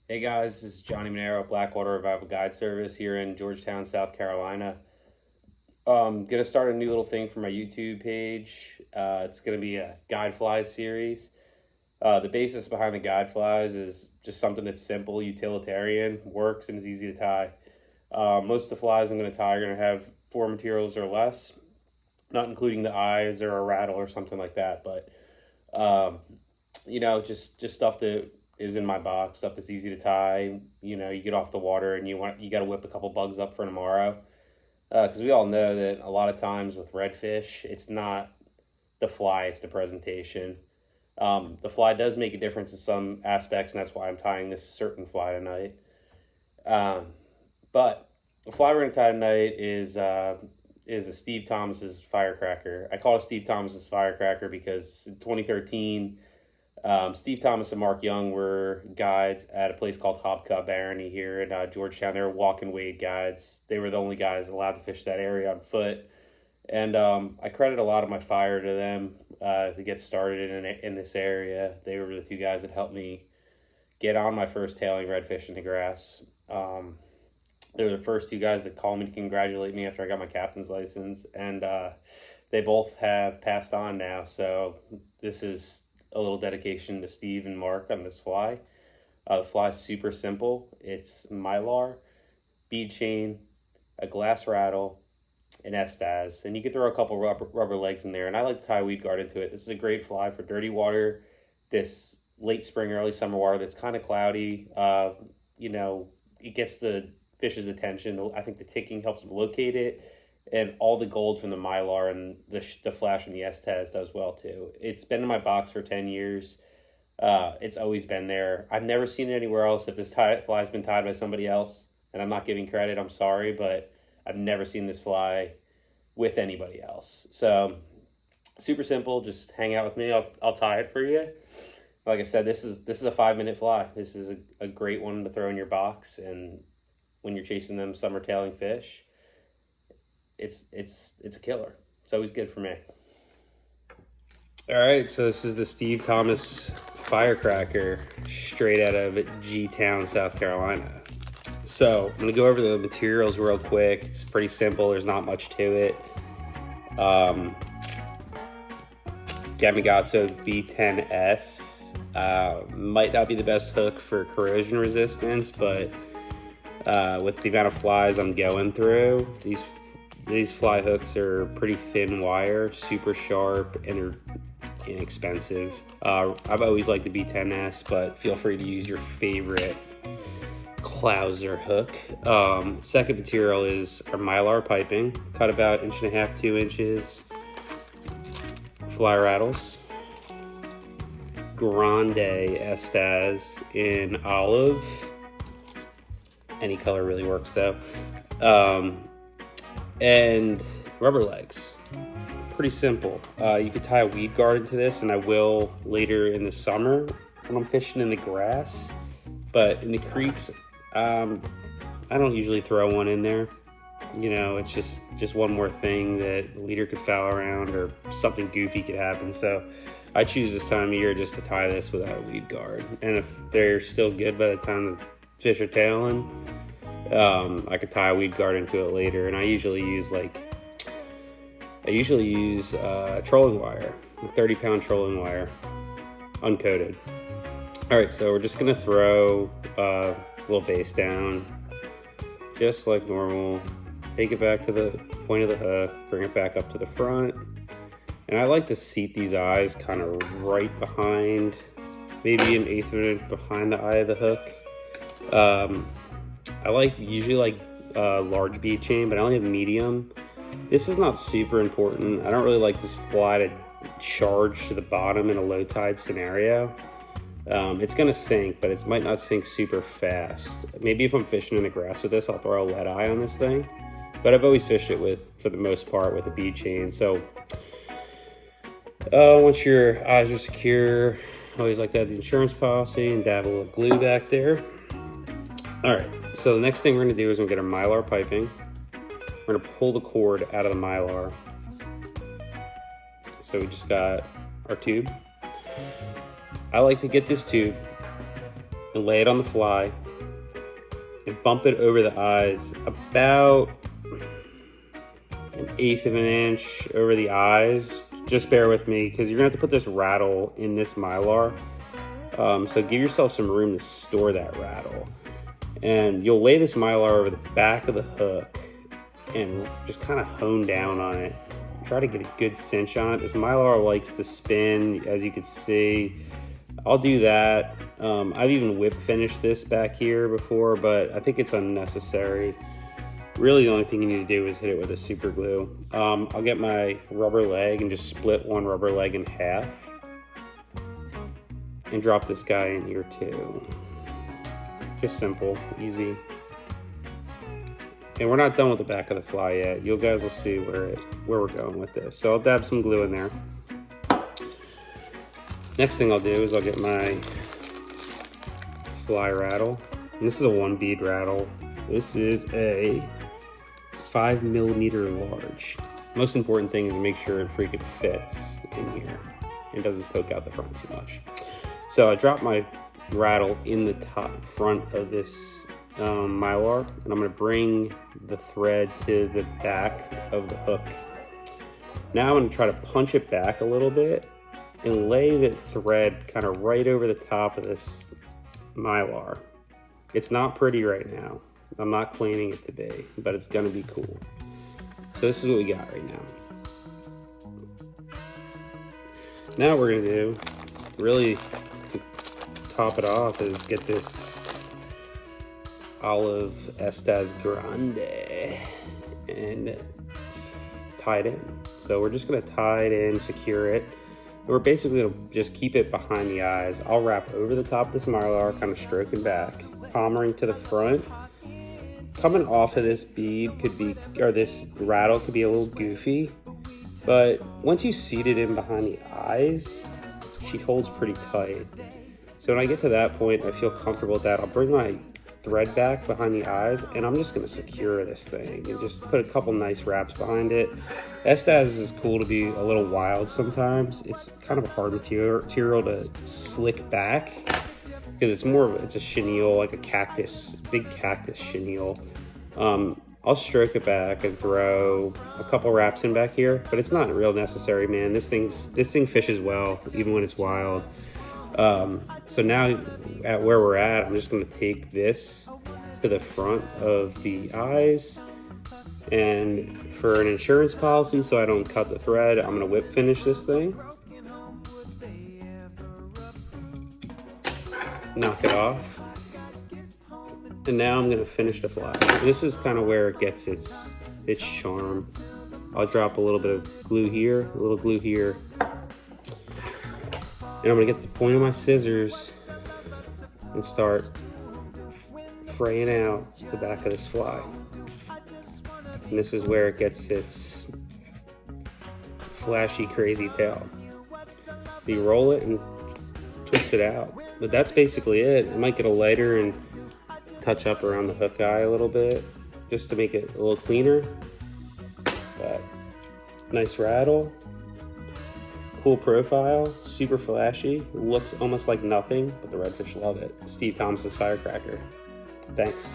Hey guys, this is Johnny Monero, Blackwater Revival Guide Service here in Georgetown, South Carolina. Gonna start a new little thing for my YouTube page. It's gonna be a guide flies series. The basis behind the guide flies is just something that's simple, utilitarian, works, and is easy to tie. Most of the flies I'm gonna tie are gonna have 4 materials or less, not including the eyes or a rattle or something like that. But um, just stuff that is in my box, stuff that's easy to tie. You get off the water and you got to whip a couple bugs up for tomorrow. Because we all know that a lot of times with redfish, it's not the fly, it's the presentation. The fly does make a difference in some aspects, and that's why I'm tying this certain fly tonight. Um, but the fly we're going to tie tonight is a Steve Thomas's firecracker. I call it Steve Thomas's firecracker because in 2013, Steve Thomas and Mark Young were guides at a place called Hobcup Barony here in Georgetown. They were walk and wade guides. They were the only guys allowed to fish that area on foot. And I credit a lot of my fire to them to get started in this area. They were the two guys that helped me get on my first tailing redfish in the grass. They were the first two guys that called me to congratulate me after I got my captain's license. And they both have passed on now. So this is a little dedication to Steve and Mark on this fly. The fly is super simple. It's Mylar, bead chain, a glass rattle, an Estaz, and you can throw a couple rubber legs in there. And I like to tie weed guard into it. This is a great fly for dirty water, this late spring, early summer water that's kind of cloudy. It gets the fish's attention. I think the ticking helps them locate it, and all the gold from the Mylar and the flash from the Estaz does well too. It's been in my box for 10 years. It's always been there. I've never seen it anywhere else. If this fly's been tied by somebody else, and I'm not giving credit, I'm sorry, but I've never seen this fly with anybody else. So super simple. Just hang out with me. I'll tie it for you. Like I said, this is a 5-minute fly. This is a great one to throw in your box, and when you're chasing them summer tailing fish, it's a killer. It's always good for me. All right, so this is the Steve Thomas firecracker straight out of G-Town, South Carolina. So I'm gonna go over the materials real quick. It's pretty simple. There's not much to it. Gamakatsu B10S might not be the best hook for corrosion resistance, but with the amount of flies I'm going through, these fly hooks are pretty thin wire, super sharp, and they're inexpensive. I've always liked the B10S, but feel free to use your favorite Clouser hook. Second material is our Mylar piping, cut about 1.5 to 2 inches. Fly rattles, Grande Estaz in olive. Any color really works though. And rubber legs. Pretty simple. You could tie a weed guard into this, and I will later in the summer when I'm fishing in the grass. But in the creeks, I don't usually throw one in there. It's just one more thing that the leader could foul around or something goofy could happen. So I choose this time of year just to tie this without a weed guard. And if they're still good by the time the fish are tailing, I could tie a weed guard into it later. And I usually use trolling wire, a 30-pound trolling wire, uncoated. All right, so we're just gonna throw a little base down, just like normal. Take it back to the point of the hook, bring it back up to the front. And I like to seat these eyes kind of right behind, maybe 1/8 of an inch behind the eye of the hook. I usually like large bead chain, but I only have medium. This is not super important. I don't really like this fly to charge to the bottom in a low tide scenario. It's gonna sink, but it might not sink super fast. Maybe if I'm fishing in the grass with this, I'll throw a lead eye on this thing. But I've always fished it for the most part, with a bead chain. So once your eyes are secure, I always like to have the insurance policy and dab a little glue back there. All right, so the next thing we're gonna do is we're gonna get our Mylar piping. We're gonna pull the cord out of the Mylar. So we just got our tube. I like to get this tube and lay it on the fly and bump it over the eyes about 1/8 of an inch over the eyes. Just bear with me because you're gonna have to put this rattle in this Mylar. So give yourself some room to store that rattle. And you'll lay this Mylar over the back of the hook and just kind of hone down on it. Try to get a good cinch on it. This Mylar likes to spin, as you can see. I'll do that. I've even whip finished this back here before, but I think it's unnecessary. Really, the only thing you need to do is hit it with a super glue. I'll get my rubber leg and just split one rubber leg in half and drop this guy in here too. Just simple, easy. And we're not done with the back of the fly yet. You guys will see where we're going with this. So I'll dab some glue in there. Next thing I'll do is I'll get my fly rattle. And this is a 1 bead rattle. This is a 5mm large. Most important thing is to make sure it freaking fits in here and doesn't poke out the front too much. So I drop my rattle in the top front of this Mylar, and I'm going to bring the thread to the back of the hook. Now I'm going to try to punch it back a little bit and lay the thread kind of right over the top of this Mylar. It's not pretty right now. I'm not claiming it to be, but it's going to be cool. So this is what we got right now. Now what we're going to do, really to top it off, is get this olive Estaz Grande and tie it in. So we're just going to tie it in, secure it. And we're basically going to just keep it behind the eyes. I'll wrap over the top of this Mylar, kind of stroking back, palmering to the front. Coming off of this bead could be, or this rattle could be a little goofy, but once you seat it in behind the eyes, she holds pretty tight. So when I get to that point, I feel comfortable with that. I'll bring my thread back behind the eyes, and I'm just gonna secure this thing and just put a couple nice wraps behind it. Estaz is cool to be a little wild sometimes. It's kind of a hard material to slick back, because it's more of it's a chenille, like a cactus, big cactus chenille. I'll stroke it back and throw a couple wraps in back here, but it's not real necessary, man. This thing fishes well, even when it's wild. So now at where we're at, I'm just gonna take this to the front of the eyes, and for an insurance policy, so I don't cut the thread, I'm gonna whip finish this thing. Knock it off. And now I'm gonna finish the fly. This is kind of where it gets its charm. I'll drop a little bit of glue here, a little glue here. And I'm gonna get the point of my scissors and start fraying out the back of this fly. And this is where it gets its flashy, crazy tail. You roll it and twist it out. But that's basically it. I might get a lighter and touch up around the hook eye a little bit just to make it a little cleaner. But nice rattle, cool profile, super flashy, looks almost like nothing, but the redfish love it. Steve Thomas's Firecracker. Thanks.